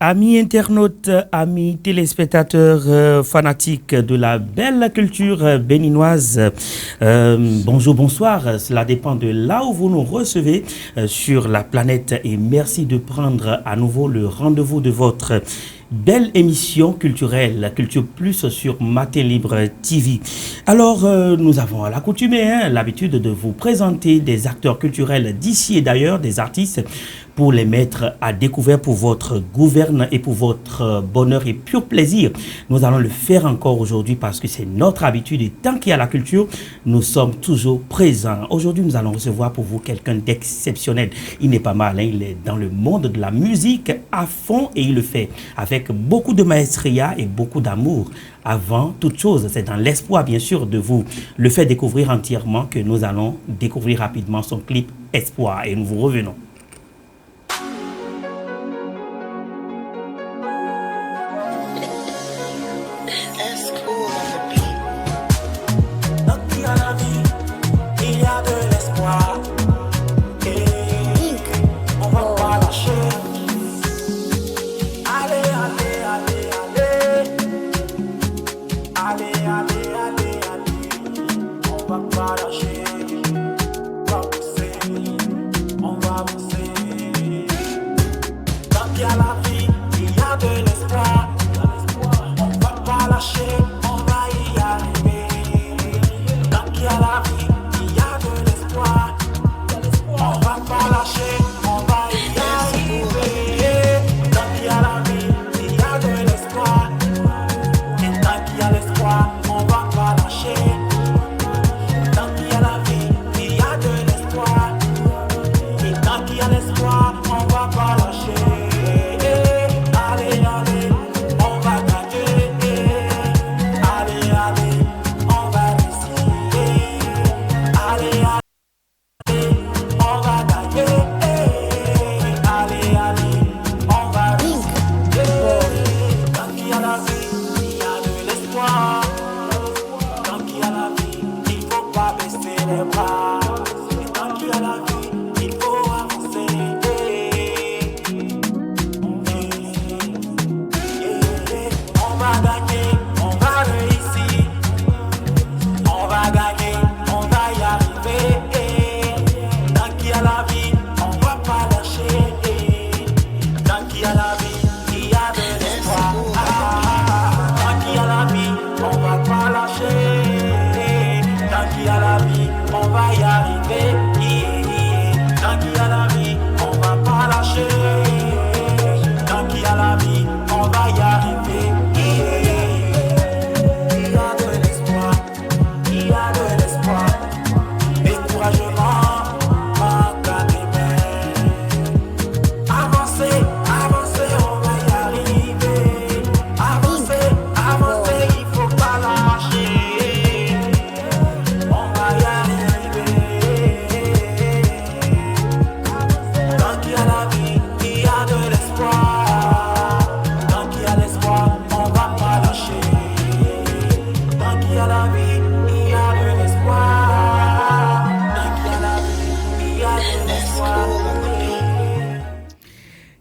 Amis internautes, amis téléspectateurs fanatiques de la belle culture béninoise, bonjour, bonsoir, cela dépend de là où vous nous recevez sur la planète et merci de prendre à nouveau le rendez-vous de votre belle émission culturelle, Culture Plus sur Matin Libre TV. Alors, nous avons à l'accoutumée l'habitude de vous présenter des acteurs culturels d'ici et d'ailleurs, des artistes, pour les mettre à découvert pour votre gouverne et pour votre bonheur et pur plaisir. Nous allons le faire encore aujourd'hui parce que c'est notre habitude et tant qu'il y a la culture, nous sommes toujours présents. Aujourd'hui, nous allons recevoir pour vous quelqu'un d'exceptionnel. Il n'est pas mal, il est dans le monde de la musique à fond et il le fait avec beaucoup de maestria et beaucoup d'amour. Avant toute chose, c'est dans l'espoir bien sûr de vous le faire découvrir entièrement que nous allons découvrir rapidement son clip Espoir et nous vous revenons.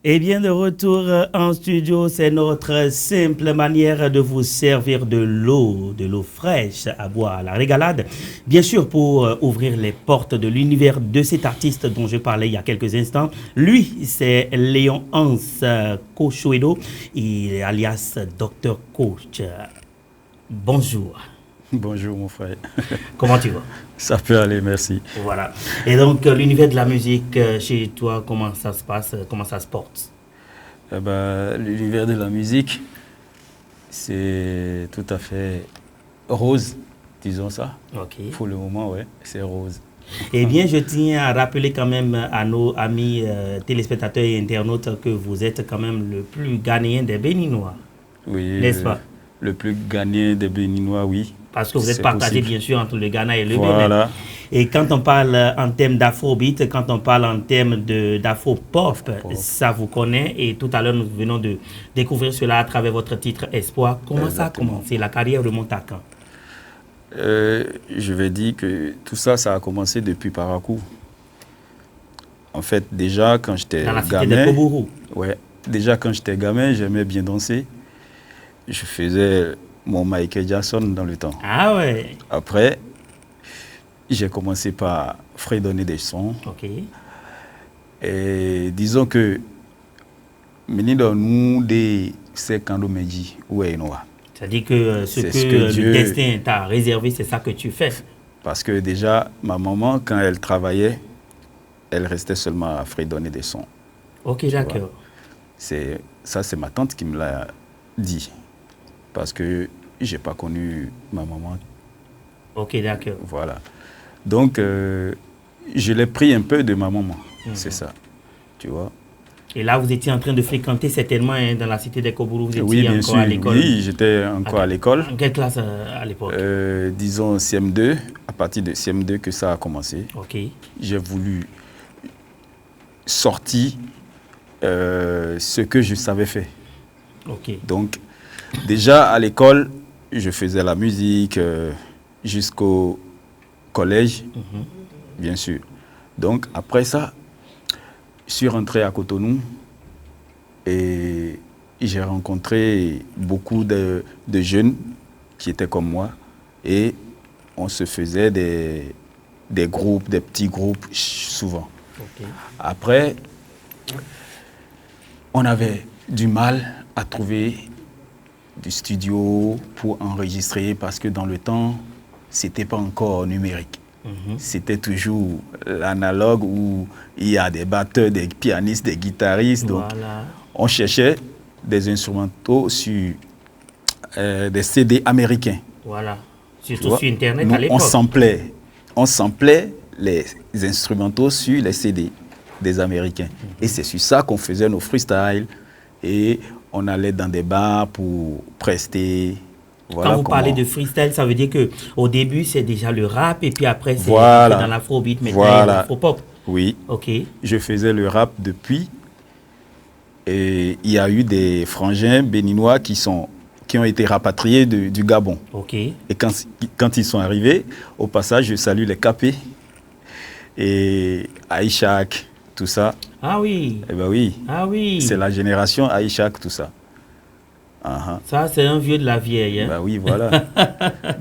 Et bien de retour en studio, c'est notre simple manière de vous servir de l'eau fraîche à boire, la régalade. Bien sûr, pour ouvrir les portes de l'univers de cet artiste dont je parlais il y a quelques instants. Lui, c'est Léon Hans Kochoedo, alias Dr Coach. Bonjour. Bonjour mon frère. Comment tu vas? Ça peut aller, merci. Voilà. Et donc l'univers de la musique chez toi, comment ça se passe, comment ça se porte? L'univers de la musique, c'est tout à fait rose, disons ça. Ok. Pour le moment, ouais, c'est rose. Eh bien, je tiens à rappeler quand même à nos amis téléspectateurs et internautes que vous êtes quand même le plus ghanéen des Béninois. Oui. N'est-ce pas? Le plus ghanéen des Béninois, oui. Parce que vous êtes partagé bien sûr entre le Ghana et le Bénin. Bénin. Et quand on parle en termes d'afrobeat, quand on parle en termes d'afro-pop, ça vous connaît. Et tout à l'heure, nous venons de découvrir cela à travers votre titre Espoir. Comment ça a commencé? La carrière remonte à quand? Je vais dire que tout ça, ça a commencé depuis Parakou. En fait, déjà, quand j'étais gamin... Dans la cité de Kobourou. Ouais. déjà quand j'étais gamin, j'aimais bien danser. Je faisais mon Michael Jackson dans le temps. Ah ouais. Après, j'ai commencé par fredonner des sons. Ok. Et disons que nous des Meji ou Noir. C'est-à-dire que ce C'est que, ce que le Dieu- destin t'a réservé, c'est ça que tu fais. Parce que déjà, ma maman, quand elle travaillait, elle restait seulement à fredonner des sons. Ok, d'accord. C'est ma tante qui me l'a dit. Parce que j'ai pas connu ma maman. Ok, d'accord. Voilà. Donc, je l'ai pris un peu de ma maman. C'est ça. Tu vois. Et là, vous étiez en train de fréquenter certainement hein, dans la cité des Kobourou. Vous étiez Oui, bien encore sûr. à l'école. Oui, j'étais encore à l'école. En quelle classe à l'époque? Disons CM2, à partir de CM2 que ça a commencé. Ok. J'ai voulu sortir ce que je savais faire. Ok. Donc, déjà à l'école, je faisais la musique jusqu'au collège, bien sûr. Donc, après ça, je suis rentré à Cotonou et j'ai rencontré beaucoup de jeunes qui étaient comme moi et on se faisait des groupes, des petits groupes souvent. Ok. Après, on avait du mal à trouver du studio pour enregistrer parce que dans le temps, c'était pas encore numérique. C'était toujours l'analogue où il y a des batteurs, des pianistes, des guitaristes. Donc, Voilà. on cherchait des instrumentaux sur des CD américains. Voilà. Tu Surtout vois. sur Internet Nous, à l'époque. on samplait les instrumentaux sur les CD des Américains. Et c'est sur ça qu'on faisait nos freestyles. Et on allait dans des bars pour prester. Voilà. Quand vous parlez de freestyle, ça veut dire que au début c'est déjà le rap et puis après c'est Voilà. dans l'afrobeat, maintenant Voilà. l'afropop. Oui. Ok. Je faisais le rap depuis. Et il y a eu des frangins béninois qui ont été rapatriés du Gabon. Ok. Et quand ils sont arrivés, au passage, je salue les Capés et Aïchak, tout ça. Ah oui. Eh ben oui, Ah oui. c'est la génération Aïchak, tout ça. Ça, c'est un vieux de la vieille. Hein? Ben oui, voilà.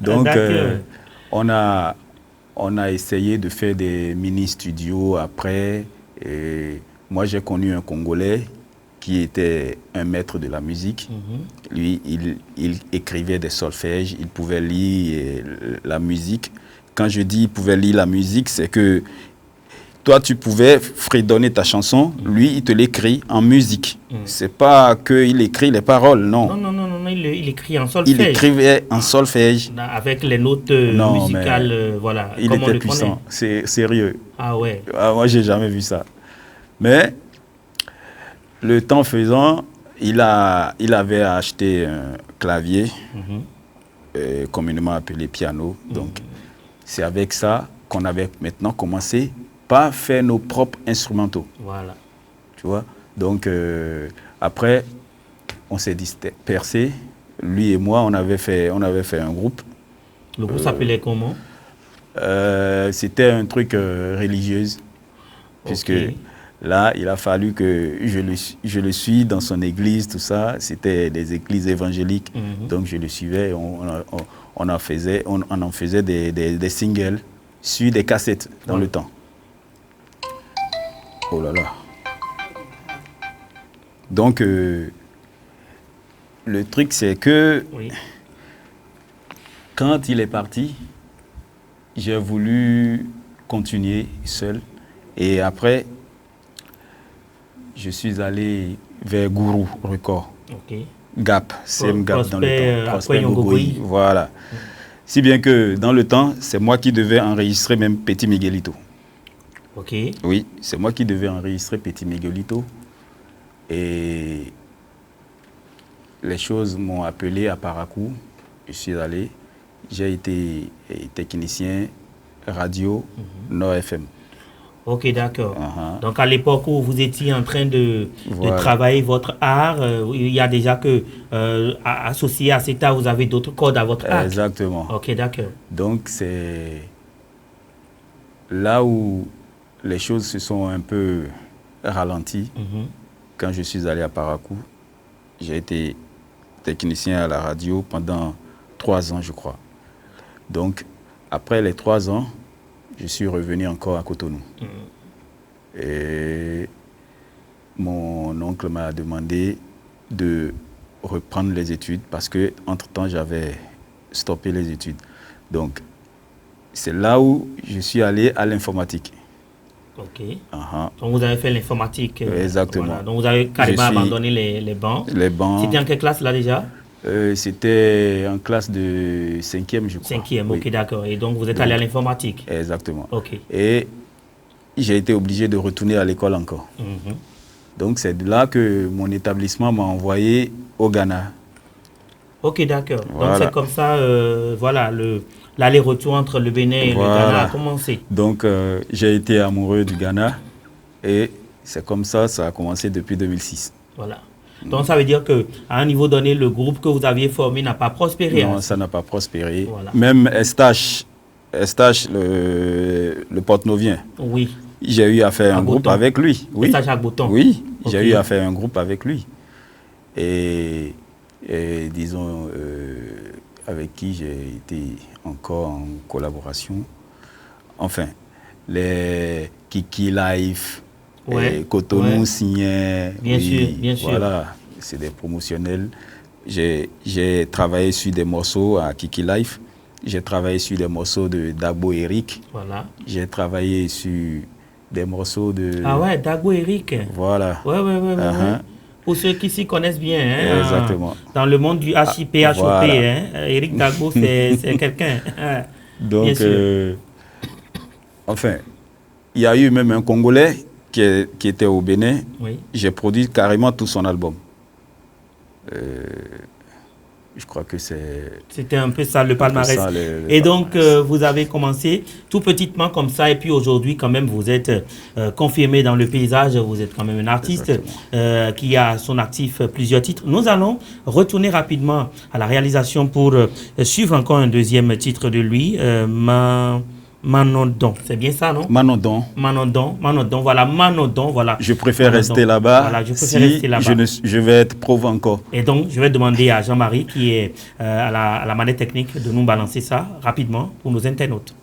Donc, on a essayé de faire des mini-studios après. Et moi, j'ai connu un Congolais qui était un maître de la musique. Lui, il écrivait des solfèges, il pouvait lire la musique. Quand je dis il pouvait lire la musique, c'est que toi, tu pouvais fredonner ta chanson, lui, il te l'écrit en musique. C'est pas qu'il écrit les paroles, non. Non, il écrit en solfège. Il écrivait en solfège. Avec les notes musicales, voilà. Il comme était puissant, c'est sérieux. Ah ouais. Moi, j'ai jamais vu ça. Mais le temps faisant, il avait acheté un clavier, communément appelé piano. Donc, c'est avec ça qu'on avait maintenant commencé à faire nos propres instrumentaux. Voilà. Tu vois? Donc, après, on s'est dispersé. Lui et moi, on avait fait un groupe. Le groupe s'appelait comment? C'était un truc religieux. Puisque là, il a fallu que je le suis dans son église, tout ça. C'était des églises évangéliques. Donc, je le suivais. Et on en faisait des singles sur des cassettes dans le temps. Oh là là. Donc, le truc, c'est que quand il est parti, j'ai voulu continuer seul. Et après, je suis allé vers Gourou Record. Gap, CM Gap dans le temps. Prosper Ngogoyi. Voilà. Si bien que dans le temps, c'est moi qui devais enregistrer même Petit Miguelito. Ok. Oui, c'est moi qui devais enregistrer Petit Miguelito. Et les choses m'ont appelé à Parakou. Je suis allé. J'ai été technicien radio Nord FM. Ok, d'accord. Donc à l'époque où vous étiez en train de travailler votre art, il y a déjà que associé à cet art, vous avez d'autres codes à votre art. Exactement. Ok, d'accord. Donc c'est là où les choses se sont un peu ralenties, quand je suis allé à Parakou, j'ai été technicien à la radio pendant 3 ans, je crois. Donc, après les 3 ans, je suis revenu encore à Cotonou. Et mon oncle m'a demandé de reprendre les études parce que entre-temps, j'avais stoppé les études. Donc, c'est là où je suis allé à l'informatique. Ok. Donc, vous avez fait l'informatique. Exactement. Voilà. Donc, vous avez carrément abandonné les bancs. Les bancs. C'était en quelle classe là déjà? C'était en classe de 5e, je crois. 5e, ok, d'accord. Et donc, vous êtes allé à l'informatique? Exactement. Ok. Et j'ai été obligé de retourner à l'école encore. Donc, c'est de là que mon établissement m'a envoyé au Ghana. Ok, d'accord. Voilà. Donc, c'est comme ça, voilà, l'aller-retour entre le Bénin et le Ghana a commencé. Donc, j'ai été amoureux du Ghana et c'est comme ça, ça a commencé depuis 2006. Voilà. Donc, ça veut dire qu'à un niveau donné, le groupe que vous aviez formé n'a pas prospéré. Non, ça n'a pas prospéré. Voilà. Même Estache, le porte-novien. Oui. J'ai eu à faire un groupe avec lui. Oui. Estache Agboton. Oui, j'ai eu à faire un groupe avec lui. Et disons, avec qui j'ai été encore en collaboration. Enfin, les Kiki Life, Cotonou Signé. Bien sûr, bien sûr. Voilà, c'est des promotionnels. J'ai travaillé sur des morceaux à Kiki Life. J'ai travaillé sur des morceaux de Dagbo Eric. Voilà. J'ai travaillé sur des morceaux de... Ah ouais, Dagbo Eric. Voilà. Ouais. Pour ceux qui s'y connaissent bien, hein, exactement. Dans le monde du HIP, HOP, voilà. Eric Dagbo, c'est quelqu'un. Donc, enfin, il y a eu même un Congolais qui était au Bénin. Oui. J'ai produit carrément tout son album. Je crois que c'était un peu ça le palmarès. Et donc, vous avez commencé tout petitement comme ça. Et puis aujourd'hui, quand même, vous êtes confirmé dans le paysage. Vous êtes quand même un artiste qui a à son actif plusieurs titres. Nous allons retourner rapidement à la réalisation pour suivre encore un deuxième titre de lui. Manodon, c'est bien ça, non? Manodon, voilà, Manodon, voilà. Je préfère rester là-bas. Voilà, je préfère rester là-bas. Je vais être pauvre encore. Et donc, je vais demander à Jean-Marie, qui est à la manette technique, de nous balancer ça rapidement pour nos internautes.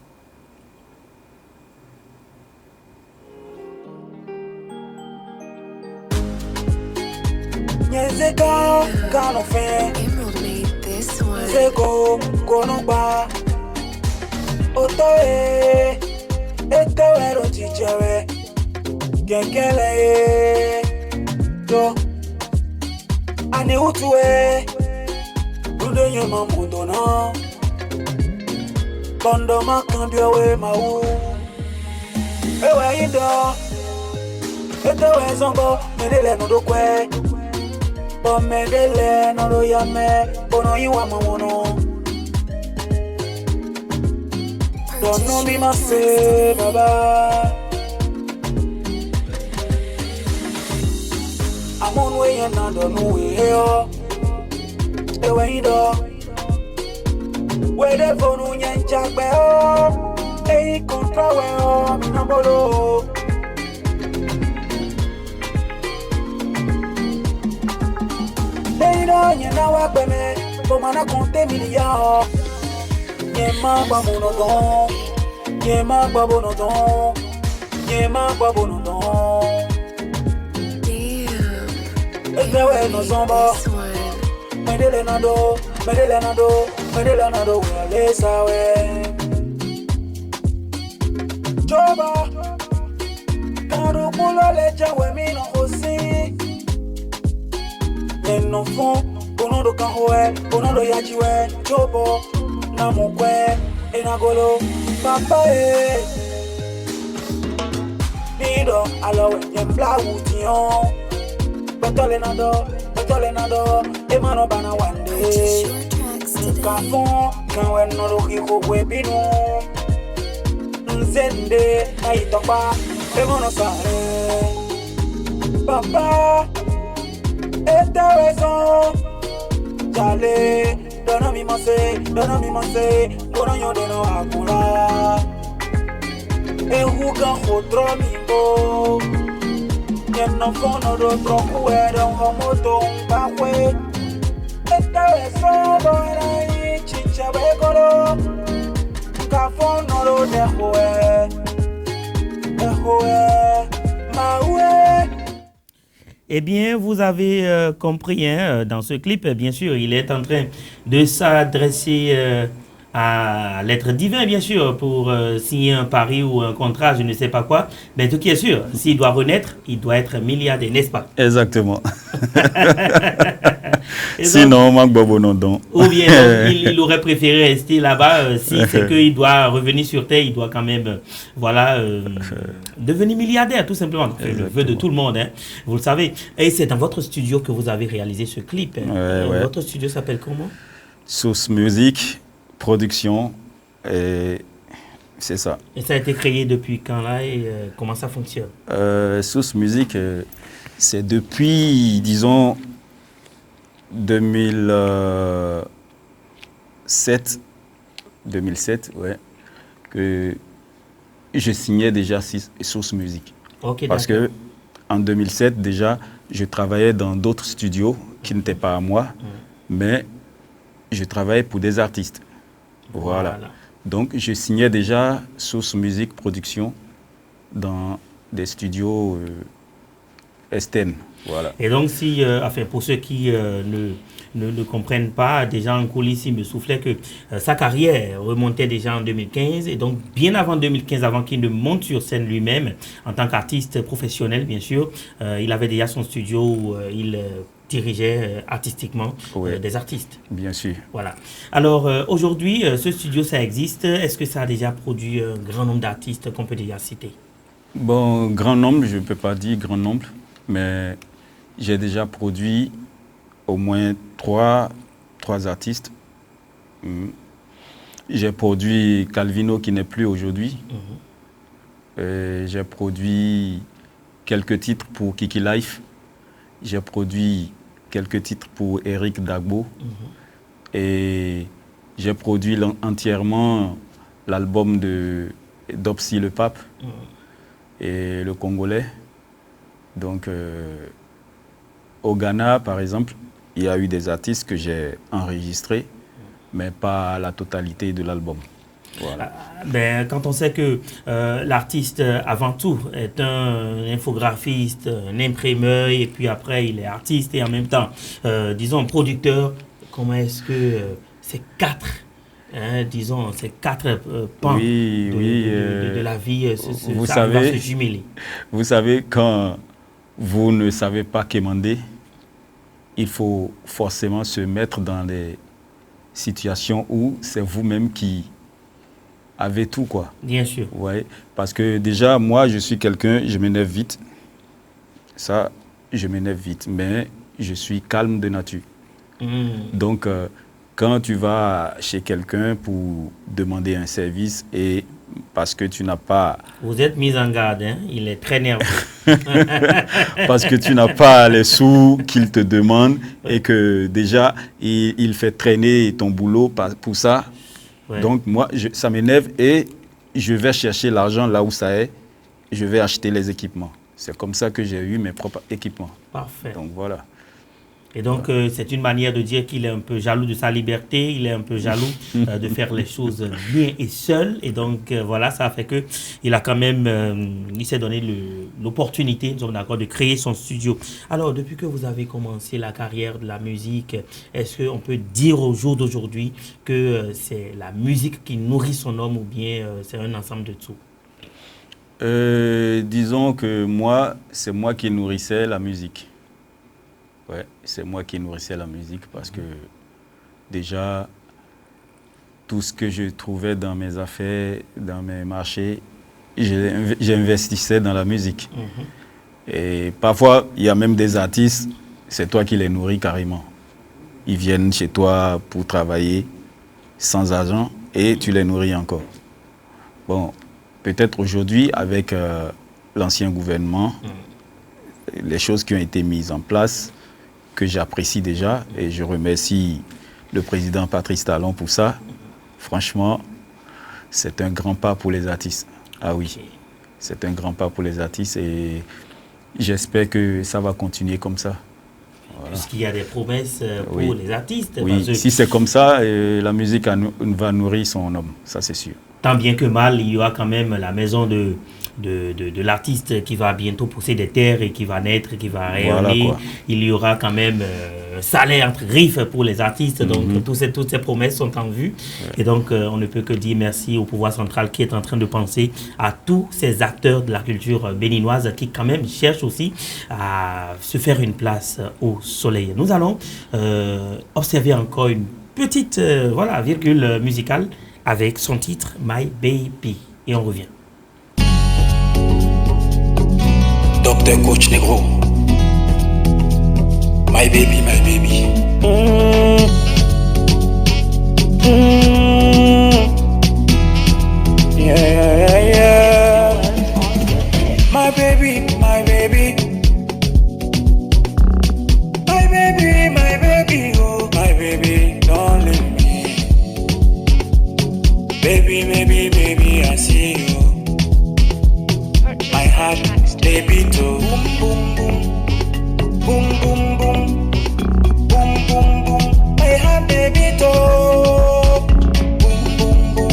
Otoe, etewero tichewe, kenkele, do, ane utue, brude nyema mundona, kondo makambia we mau, ewe indo, etewe zongo, medele no do kwe, bo medele no do yame, bono iwa mamono. Don't know me myself, baba. I'm on way and I don't know where. The way do. Where the phone and jack bell. Hey, contra well, me no bolo. Hey, no, you know what, baby. But man, I can't tell me ya. Yema babonodon, yema babonodon, yema babonodon. Damn. Ezewe no zomba. Medele nado, wele sawe. Joba, karo kulo leja we mi no hosi. Yeno fon, bonodo kanhoe, bonodo yajiwe, jobo. Namukwe, enagolo, papa Nido, aloe, yembla wution. Betole nado, emano bana wande. Kafon, kanwe no hiko webinu. Nzende, na itopa, emono sare. Papa, etawezon, jale. Dona mi mase, kona yonde no akula. Ehuga hodro mimbo, no fono do troco era moto bawe. Esta vez solo era y chicha begoro. Cafono do dejoe. Eh bien, vous avez compris, hein, dans ce clip, bien sûr, il est en train de s'adresser à l'être divin, bien sûr, pour signer un pari ou un contrat, je ne sais pas quoi. Mais tout qui est sûr, s'il doit renaître, il doit être milliardaire, n'est-ce pas? Exactement. Sinon, manque Bobonondon. Ou bien donc, il aurait préféré rester là-bas. Si c'est qu'il doit revenir sur Terre, il doit quand même devenir milliardaire, tout simplement. C'est le vœu de tout le monde, hein, vous le savez. Et c'est dans votre studio que vous avez réalisé ce clip. Hein. Votre studio s'appelle comment? Source Music, production, et c'est ça. Et ça a été créé depuis quand là et comment ça fonctionne? Source Music, c'est depuis, disons, 2007, ouais, que je signais déjà Source Music. Okay, parce que en 2007, déjà, je travaillais dans d'autres studios qui n'étaient pas à moi, mais je travaillais pour des artistes. Voilà. Donc, je signais déjà Source Music Production dans des studios externes. Voilà. Et donc, si, enfin, pour ceux qui ne comprennent pas, déjà en coulisses, il me soufflait que sa carrière remontait déjà en 2015. Et donc, bien avant 2015, avant qu'il ne monte sur scène lui-même, en tant qu'artiste professionnel, bien sûr, il avait déjà son studio où il dirigeait artistiquement des artistes. Bien sûr. Voilà. Alors, aujourd'hui, ce studio, ça existe. Est-ce que ça a déjà produit un grand nombre d'artistes qu'on peut déjà citer? Bon, grand nombre, je ne peux pas dire grand nombre, mais j'ai déjà produit au moins trois artistes. J'ai produit Calvino qui n'est plus aujourd'hui. J'ai produit quelques titres pour Kiki Life. J'ai produit quelques titres pour Eric Dagbo. Et j'ai produit entièrement l'album de Dopsy le Pape et le Congolais. Donc, au Ghana, par exemple, il y a eu des artistes que j'ai enregistrés, mais pas la totalité de l'album. Voilà. Ben, quand on sait que l'artiste, avant tout, est un infographiste, un imprimeur, et puis après, il est artiste et en même temps, disons, producteur, comment est-ce que ces quatre, disons, ces quatre pans de la vie vous ça savez, va se jumeler? Vous savez, quand vous ne savez pas quémander, il faut forcément se mettre dans des situations où c'est vous-même qui avez tout, quoi. Bien sûr. Ouais, parce que déjà, moi, je suis quelqu'un, je m'énerve vite. Ça, je m'énerve vite, mais je suis calme de nature. Donc, quand tu vas chez quelqu'un pour demander un service et parce que tu n'as pas... Vous êtes mis en garde, hein? Il est très nerveux. Parce que tu n'as pas les sous qu'il te demande et que déjà, il fait traîner ton boulot pour ça. Ouais. Donc, moi, ça m'énerve et je vais chercher l'argent là où ça est. Je vais acheter les équipements. C'est comme ça que j'ai eu mes propres équipements. Parfait. Donc, voilà. Et donc, c'est une manière de dire qu'il est un peu jaloux de sa liberté, il est un peu jaloux de faire les choses bien et seul. Et donc, voilà, ça fait qu'il a quand même, il s'est donné l'opportunité, nous sommes d'accord, de créer son studio. Alors, depuis que vous avez commencé la carrière de la musique, est-ce qu'on peut dire au jour d'aujourd'hui que c'est la musique qui nourrit son homme ou bien c'est un ensemble de tout? Disons que moi, c'est moi qui nourrissais la musique. Ouais, c'est moi qui nourrissais la musique parce que déjà, tout ce que je trouvais dans mes affaires, dans mes marchés, j'investissais dans la musique. Et parfois, il y a même des artistes, c'est toi qui les nourris carrément. Ils viennent chez toi pour travailler sans argent et tu les nourris encore. Bon, peut-être aujourd'hui, avec l'ancien gouvernement, les choses qui ont été mises en place, que j'apprécie déjà, et je remercie le président Patrice Talon pour ça. Franchement, c'est un grand pas pour les artistes. Ah oui, c'est un grand pas pour les artistes et j'espère que ça va continuer comme ça. Voilà. Puisqu'il y a des promesses pour les artistes. Oui, si c'est comme ça, la musique va nourrir son homme, ça c'est sûr. Tant bien que mal, il y aura quand même la maison de l'artiste qui va bientôt pousser des terres et qui va naître, qui va rayonner. Voilà, il y aura quand même salaire entre griffes pour les artistes. Donc, toutes ces promesses sont en vue. Ouais. Et donc, on ne peut que dire merci au pouvoir central qui est en train de penser à tous ces acteurs de la culture béninoise qui, quand même, cherchent aussi à se faire une place au soleil. Nous allons observer encore une petite virgule musicale avec son titre My Baby. Et on revient. Dr. Coach Negro, my baby, my baby. Yeah. My baby, my baby. My baby, my baby, oh, my baby, don't leave me. Baby, baby, baby, I see you. My heart, baby, too. Boom, boom, boom. Boom, boom, boom. Boom, boom, boom. My heart, baby, too. Boom, boom, boom.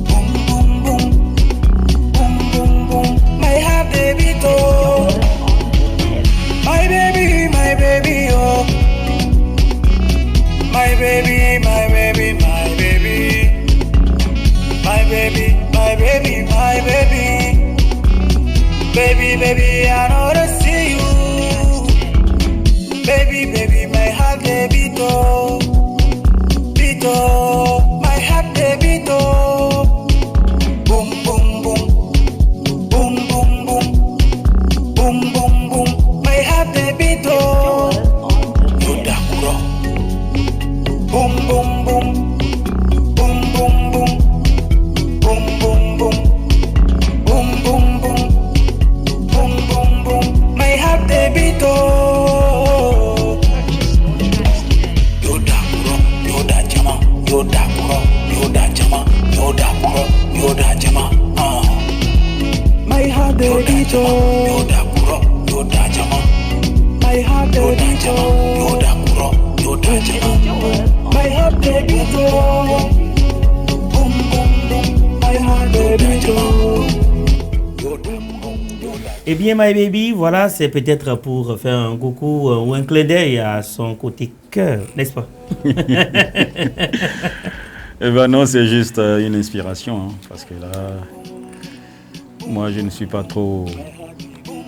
Boom, boom, boom. Boom, boom, boom. My heart, baby, too. My baby, oh. My baby, my baby, my baby. My baby, my baby, my baby. Baby, baby, I know to see you. Baby, baby, my heart, baby, to. Bito, my heart, baby, to. Boom, boom, boom. Boom, boom, boom. Boom, boom, boom. My heart, baby, to. Yoda kuro. Boom, boom, boom. Boom, boom, boom. Boom, boom, boom. Boom, boom, boom. Boom, boom, boom. My heart, baby, to. Yoda kuro, yoda jama, yoda kuro, yoda jama, yoda kuro, yoda jama. My heart, baby, to. Yoda kuro, yoda jama. My heart, baby, to. Yoda kuro, yoda jama. My heart, baby, to. Boom, boom, boom. My heart, baby, to. Eh bien, My Baby, voilà, c'est peut-être pour faire un coucou ou un clin d'œil à son côté cœur, n'est-ce pas? Eh ben non, c'est juste une inspiration, hein, parce que là, moi, je ne suis pas trop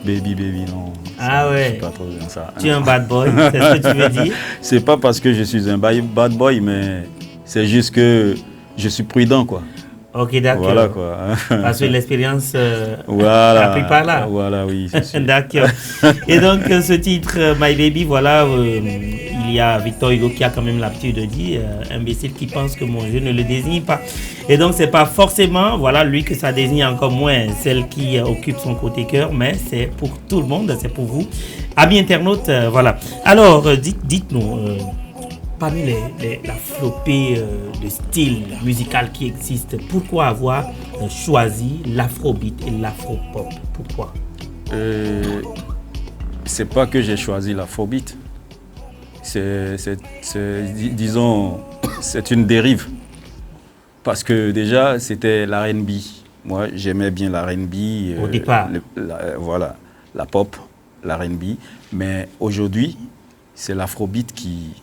baby, non. Ah ouais. Je suis pas trop dans ça. Tu es un bad boy, c'est ce que tu veux dire? C'est pas parce que je suis un bad boy, mais c'est juste que je suis prudent, quoi. Ok, d'accord. Voilà, quoi. Parce que l'expérience voilà, a pris par là. Voilà, oui, c'est sûr. D'accord. Et donc, ce titre, My Baby, voilà, il y a Victor Hugo qui a quand même l'habitude de dire imbécile qui pense que mon jeu ne le désigne pas. Et donc, c'est pas forcément, voilà, lui que ça désigne encore moins, celle qui occupe son côté cœur, mais c'est pour tout le monde, c'est pour vous. Amis internautes, voilà. Alors, dites-nous... parmi la flopée de styles musicaux qui existent, pourquoi avoir choisi l'afrobeat et l'afropop? Pourquoi? C'est pas que j'ai choisi l'afrobeat. Disons, c'est une dérive. Parce que déjà, c'était l'R&B. Moi, j'aimais bien l'R&B. Au départ. Voilà, la pop, l'R&B. Mais aujourd'hui, c'est l'afrobeat qui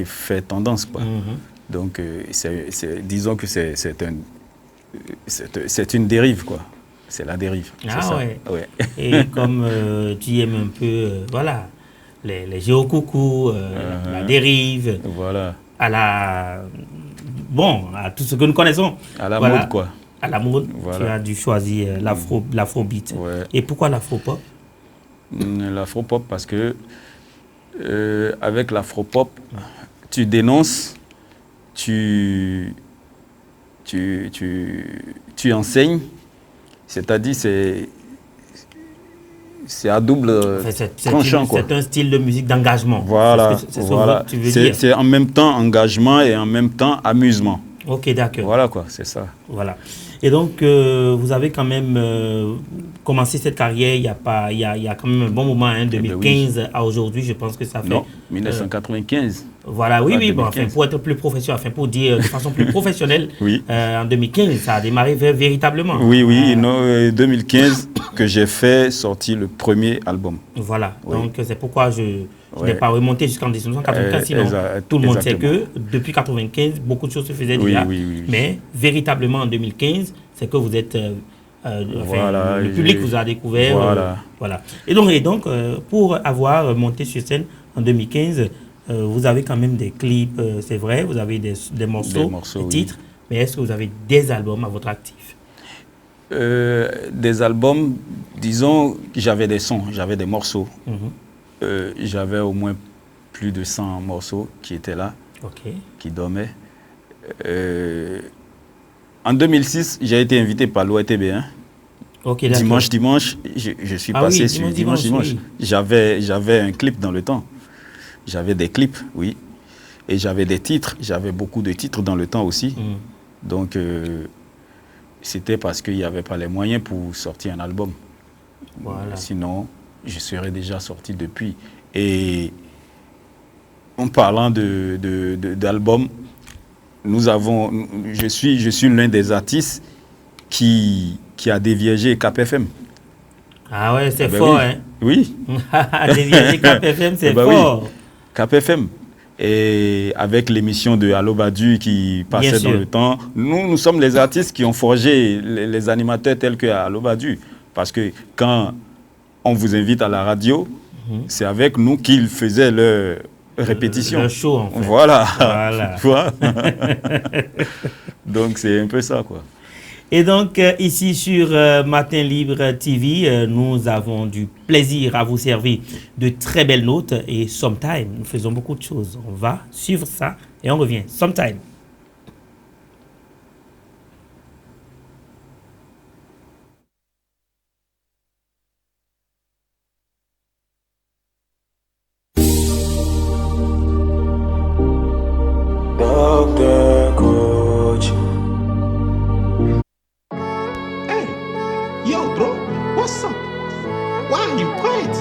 fait tendance, quoi. Donc, disons que c'est une dérive, quoi. C'est la dérive. Ah ça. Ouais. Et comme tu aimes un peu, voilà, les géocoucous, la dérive, voilà. à tout ce que nous connaissons. À la mode, quoi. À la mode, voilà. Tu as dû choisir l'afrobeat. Ouais. Et pourquoi l'afropop? L'afropop, parce que avec l'afropop, tu dénonces, tu enseignes, c'est-à-dire c'est à double tranchant, quoi. C'est un style de musique d'engagement. Voilà, c'est ce que tu veux dire. C'est en même temps engagement et en même temps amusement. Ok, d'accord. Voilà quoi, c'est ça. Voilà. Et donc, vous avez quand même commencé cette carrière il y a quand même un bon moment, hein, 2015 oui. à aujourd'hui, je pense que ça fait... Non, 1995. Voilà, oui, bon, enfin, pour être plus professionnel, enfin, pour dire de façon plus professionnelle, Oui. En 2015, ça a démarré véritablement. Oui, non, 2015 que j'ai fait sortir le premier album. Voilà, Oui. donc c'est pourquoi je n'ai pas remonté jusqu'en 1995, sinon tout le monde sait que depuis 1995, beaucoup de choses se faisaient déjà, mais véritablement en 2015, c'est que vous êtes... voilà, le public vous a découvert. Voilà. Et donc, pour avoir monté sur scène en 2015, vous avez quand même des clips, c'est vrai, vous avez des morceaux, des titres, mais est-ce que vous avez des albums à votre actif? Des albums, disons, j'avais des sons, j'avais des morceaux. J'avais au moins plus de 100 morceaux qui étaient là, qui dormaient. En 2006, j'ai été invité par l'ORTB1. Dimanche, je suis passé sur dimanche. Oui. J'avais un clip dans le temps. J'avais des clips, oui. Et j'avais des titres. J'avais beaucoup de titres dans le temps aussi. Donc, c'était parce qu'il n'y avait pas les moyens pour sortir un album. Voilà. Sinon, je serais déjà sorti depuis. Et en parlant d'album, je suis l'un des artistes qui a déviégé CapFM. Ah ouais, c'est fort, hein? Oui. Déviégé CapFM, c'est fort. Oui. CapFM. Et avec l'émission de Allo Badu qui passait dans le temps, nous sommes les artistes qui ont forgé les animateurs tels que Allo Badu. Parce que quand on vous invite à la radio, c'est avec nous qu'ils faisaient leur répétition. Le show, en fait. Voilà. Donc, c'est un peu ça, quoi. Et donc, ici sur Matin Libre TV, nous avons du plaisir à vous servir de très belles notes. Et Sometime, nous faisons beaucoup de choses. On va suivre ça et on revient. Sometime. Dr. Coach. Hey, yo, bro, what's up? Why are you quiet?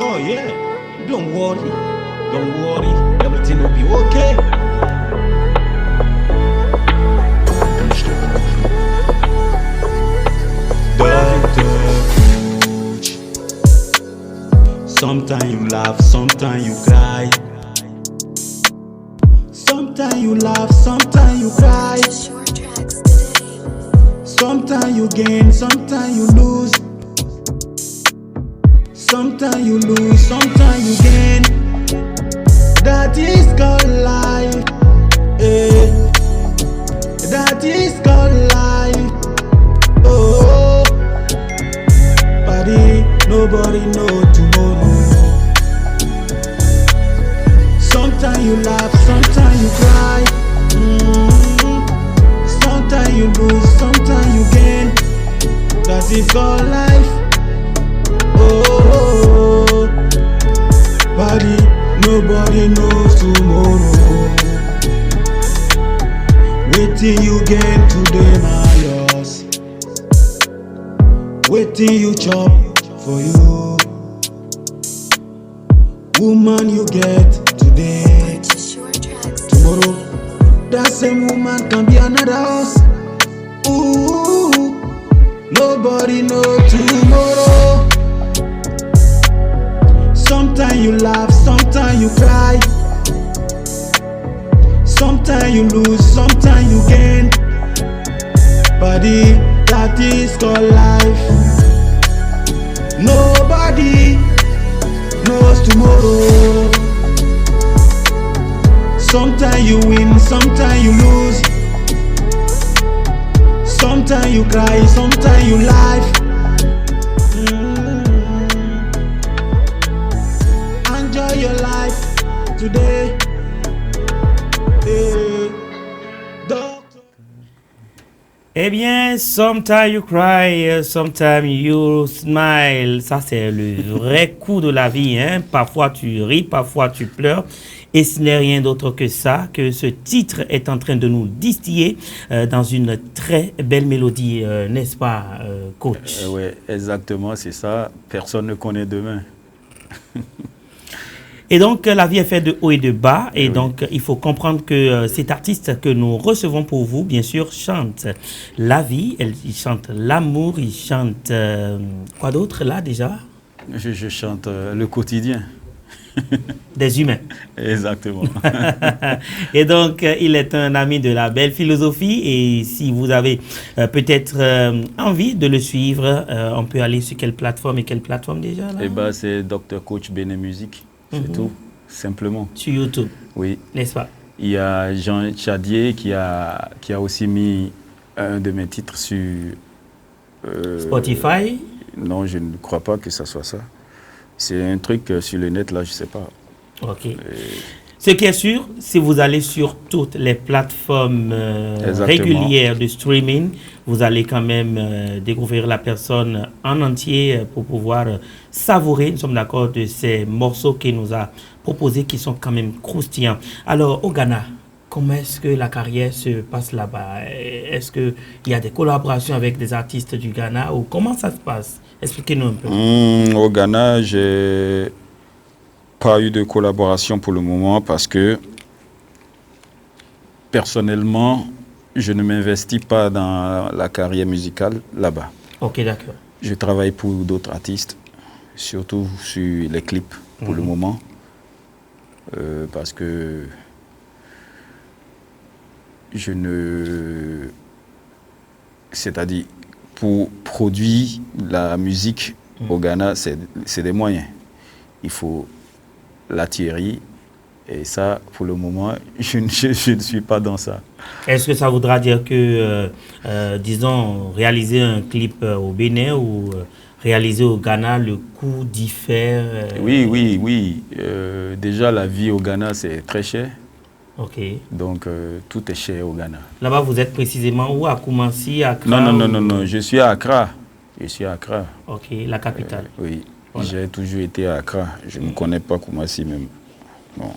Oh, yeah, don't worry, everything will be okay. Dr. Coach. Sometimes you laugh, sometimes you cry. Sometimes you laugh, sometimes you cry. Sometimes you gain, sometimes you lose. Sometimes you lose, sometimes you gain. That is called life. That is called life. Oh, buddy, nobody knows tomorrow. Sometimes you laugh, sometimes you cry. Sometimes you lose, sometimes you gain. That is called life. Oh, buddy, nobody knows tomorrow. Wait till you gain today, my yours. Wait till you chop for you. Woman you get today, tomorrow that same woman can be another house. Ooh, nobody knows tomorrow. Sometimes you laugh, sometimes you cry. Sometimes you lose, sometimes you gain. Buddy, that is called life. Nobody knows tomorrow. Sometimes you win, sometimes you lose. Sometimes you cry, sometimes you laugh. Enjoy your life today. Eh bien, sometimes you cry, sometimes you smile. Ça, c'est le vrai coup de la vie, hein. Parfois, tu ris, parfois, tu pleures. Et ce n'est rien d'autre que ça, que ce titre est en train de nous distiller dans une très belle mélodie, n'est-ce pas, coach? Oui, exactement, c'est ça. Personne ne connaît demain. Et donc, la vie est faite de haut et de bas. Et oui. donc, il faut comprendre que cet artiste que nous recevons pour vous, bien sûr, chante la vie, il chante l'amour, il chante... quoi d'autre là déjà? Je chante le quotidien. Des humains. Exactement. Et donc, il est un ami de la belle philosophie. Et si vous avez peut-être envie de le suivre, on peut aller sur quelle plateforme et quelle plateforme déjà là? Eh bien, c'est Dr Coach Bénin Musique. C'est tout, simplement. Sur YouTube. Oui. N'est-ce pas? Il y a Jean Chadier qui a aussi mis un de mes titres sur... Spotify? Non, je ne crois pas que ça soit ça. C'est un truc sur le net, là, je ne sais pas. Ok. Ce qui est sûr, si vous allez sur toutes les plateformes régulières de streaming, vous allez quand même découvrir la personne en entier pour pouvoir savourer, nous sommes d'accord, de ces morceaux qu'il nous a proposés qui sont quand même croustillants. Alors, au Ghana, comment est-ce que la carrière se passe là-bas? Est-ce qu'il y a des collaborations avec des artistes du Ghana ou comment ça se passe? Expliquez-nous un peu. Au Ghana, j'ai pas eu de collaboration pour le moment parce que personnellement, je ne m'investis pas dans la carrière musicale là-bas. Ok, d'accord. Je travaille pour d'autres artistes, surtout sur les clips pour le moment, parce que je ne... C'est-à-dire, pour produire la musique au Ghana, c'est des moyens. Il faut la thierry, et ça, pour le moment, je ne suis pas dans ça. Est-ce que ça voudra dire que, disons, réaliser un clip au Bénin ou réaliser au Ghana, le coût diffère? Oui. Déjà, la vie au Ghana, c'est très cher. Ok. Donc, tout est cher au Ghana. Là-bas, vous êtes précisément où? À Koumassi, à Accra? Non. Je suis à Accra. Ok, la capitale. Oui. Voilà. J'ai toujours été à Accra. Je ne connais pas Koumassi même. Bon.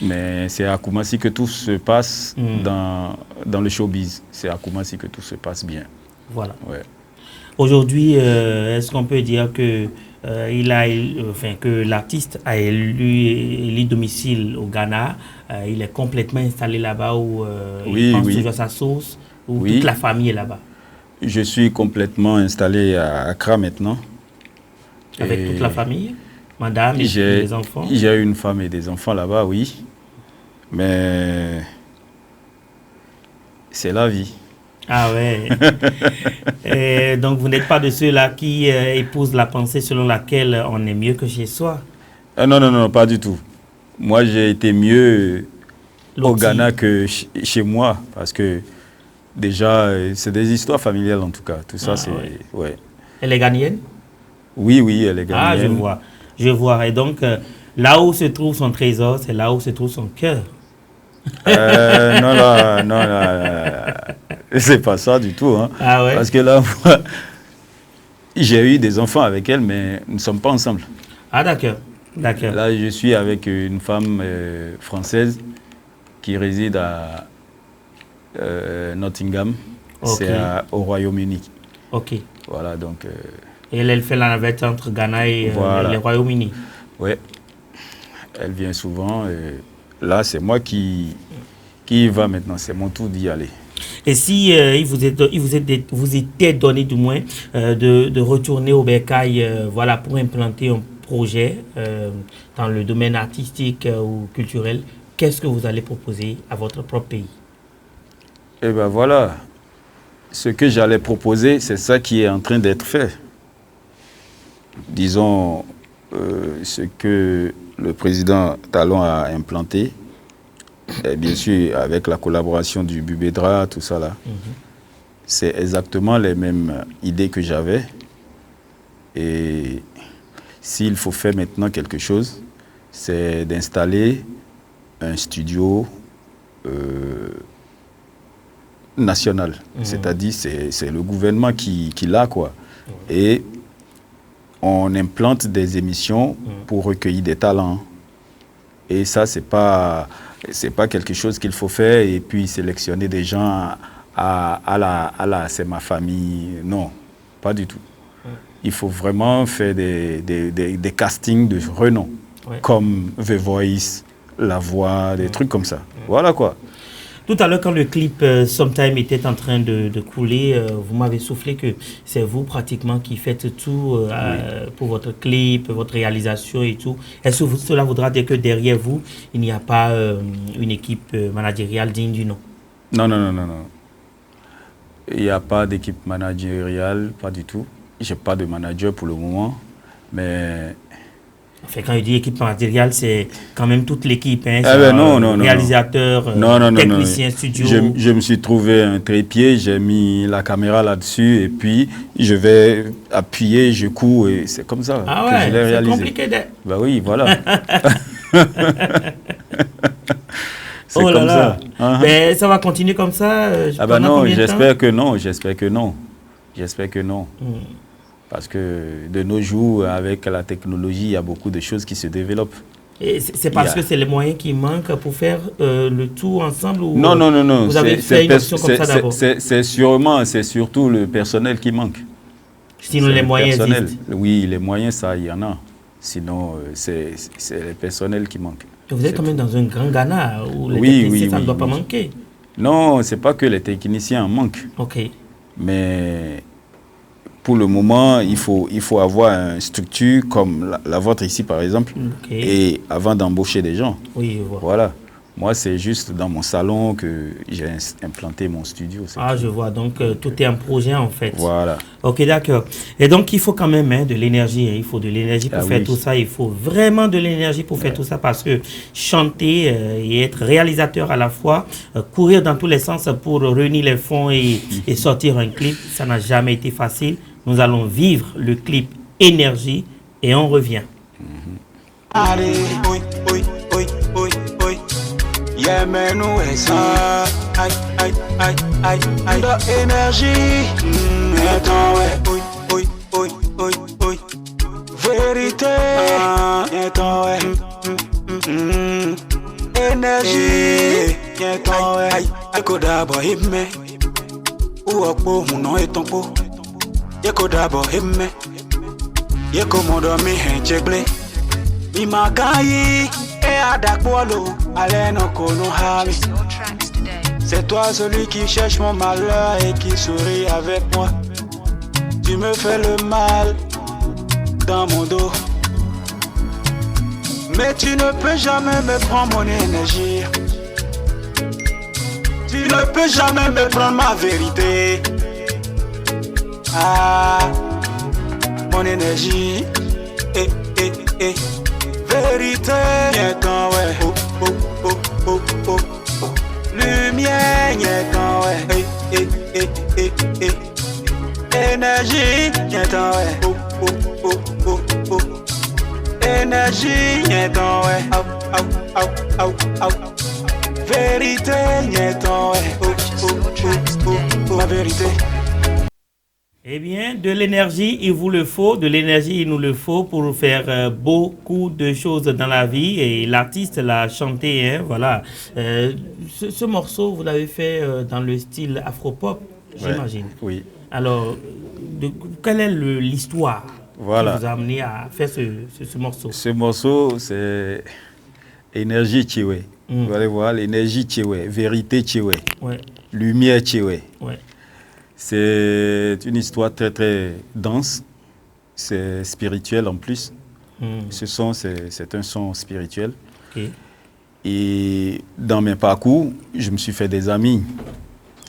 Mais c'est à Koumassi que tout se passe dans le showbiz. C'est à Koumassi que tout se passe bien. Voilà. Ouais. Aujourd'hui, est-ce qu'on peut dire que que l'artiste a élu domicile au Ghana, il est complètement installé là-bas ou il pense toujours à sa source, ou toute la famille est là-bas? Je suis complètement installé à Accra maintenant. Avec toute la famille? Madame et les enfants? J'ai une femme et des enfants là-bas, oui. Mais c'est la vie. Ah ouais. Donc vous n'êtes pas de ceux-là qui épousent la pensée selon laquelle on est mieux que chez soi? Non, pas du tout. Moi, j'ai été mieux au Ghana que chez moi. Parce que déjà, c'est des histoires familiales en tout cas. Tout ça, c'est... Ouais. Elle est ghanéenne? Oui, elle est ghanéenne. Ah, je vois. Et donc, là où se trouve son trésor, c'est là où se trouve son cœur. Non, c'est pas ça du tout. Hein. Ah ouais? Parce que là, moi, j'ai eu des enfants avec elle, mais nous ne sommes pas ensemble. Ah d'accord. Là, je suis avec une femme française qui réside à Nottingham. Okay. C'est au Royaume-Uni. Ok. Voilà, donc... Et elle fait la navette entre Ghana et le Royaume-Uni. Oui. Elle vient souvent. Et là, c'est moi qui y va maintenant. C'est mon tour d'y aller. Et si il vous était donné du moins de retourner au Bercail pour implanter un projet dans le domaine artistique ou culturel, qu'est-ce que vous allez proposer à votre propre pays? Eh bien voilà. Ce que j'allais proposer, c'est ça qui est en train d'être fait. Disons, ce que le président Talon a implanté, et bien sûr avec la collaboration du Bubedra, tout ça là, c'est exactement les mêmes idées que j'avais. Et s'il faut faire maintenant quelque chose, c'est d'installer un studio national. C'est-à-dire, c'est le gouvernement qui l'a, quoi. Et on implante des émissions pour recueillir des talents. Et ça, c'est pas quelque chose qu'il faut faire et puis sélectionner des gens c'est ma famille. Non, pas du tout. Il faut vraiment faire des castings de renom, comme The Voice, La Voix, des trucs comme ça. Voilà quoi. Tout à l'heure, quand le clip Sometime était en train de couler, vous m'avez soufflé que c'est vous pratiquement qui faites tout pour votre clip, votre réalisation et tout. Est-ce que cela voudra dire que derrière vous, il n'y a pas une équipe managériale digne du nom? Non. Il n'y a pas d'équipe managériale, pas du tout. Je n'ai pas de manager pour le moment, mais... Enfin, quand je dis équipe managériale, c'est quand même toute l'équipe, hein, non, réalisateur, technicien, studio. Je me suis trouvé un trépied, j'ai mis la caméra là-dessus et puis je vais appuyer, je couds et c'est comme ça que je l'ai réalisé. C'est compliqué d'être. Bah oui, voilà. C'est comme ça. Mais ça va continuer comme ça non, j'espère que non. Parce que de nos jours, avec la technologie, il y a beaucoup de choses qui se développent. Et c'est parce que c'est les moyens qui manquent pour faire le tout ensemble ou Non. Vous avez fait une option comme ça d'abord? C'est surtout le personnel qui manque. Sinon les moyens existent? Oui, les moyens, ça, il y en a. Sinon, c'est le personnel qui manque. Vous êtes quand même dans un grand Ghana où les techniciens, ça ne doit pas manquer. Non, ce n'est pas que les techniciens en manquent. Ok. Mais... pour le moment, il faut avoir une structure comme la vôtre ici, par exemple, et avant d'embaucher des gens. Oui, je vois. Voilà. Moi, c'est juste dans mon salon que j'ai implanté mon studio. Je vois. Donc, tout est un projet, en fait. Voilà. Ok, d'accord. Et donc, il faut quand même de l'énergie. Il faut de l'énergie pour faire tout ça. Il faut vraiment de l'énergie pour faire tout ça parce que chanter et être réalisateur à la fois, courir dans tous les sens pour réunir les fonds et sortir un clip, ça n'a jamais été facile. Nous allons vivre le clip Énergie et on revient. Allez, oui. Yeah, mais nous, aïe, de énergie. Attends, oui. Vérité. Attends, énergie. Attends, aïe, d'abord, hime. Ou à peau, mon nom est ton pot. Yeko d'abord hime, yeko mondomi hencheble. Imagayi et adakbolo, aleno kono hami. C'est toi celui qui cherche mon malheur et qui sourit avec moi. Tu me fais le mal dans mon dos, mais tu ne peux jamais me prendre mon énergie. Tu ne peux jamais me prendre ma vérité. Mon énergie, vérité, lumière, énergie, énergie, vérité, ma vérité. Eh bien, de l'énergie, il vous le faut. De l'énergie, il nous le faut pour faire beaucoup de choses dans la vie. Et l'artiste l'a chanté, hein, voilà. Ce morceau, vous l'avez fait dans le style afro-pop, j'imagine. Oui. Alors, quelle est l'histoire qui vous a amené à faire ce morceau? Ce morceau, c'est Énergie Tchewe. Vous allez voir, l'énergie Tchewe, vérité Tchewe, lumière Tchewe. Ouais. C'est une histoire très très dense, c'est spirituel en plus. Ce son, c'est un son spirituel. Et dans mes parcours, je me suis fait des amis.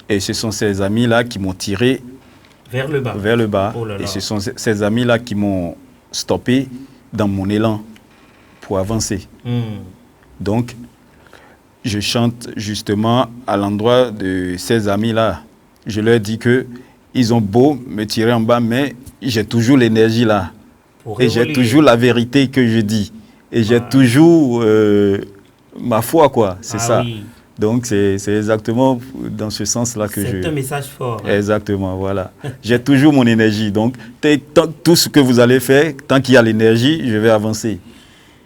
Et ce sont ces amis-là qui m'ont tiré vers le bas. Vers le bas. Oh là là. Et ce sont ces amis-là qui m'ont stoppé dans mon élan pour avancer. Donc, je chante justement à l'endroit de ces amis-là. Je leur dis qu'ils ont beau me tirer en bas, mais j'ai toujours l'énergie là. Et j'ai toujours la vérité que je dis. Et j'ai toujours ma foi, quoi. C'est ça. Oui. Donc, c'est exactement dans ce sens-là que c'est un message fort. Hein. Exactement, voilà. J'ai toujours mon énergie. Donc, tout ce que vous allez faire, tant qu'il y a l'énergie, je vais avancer.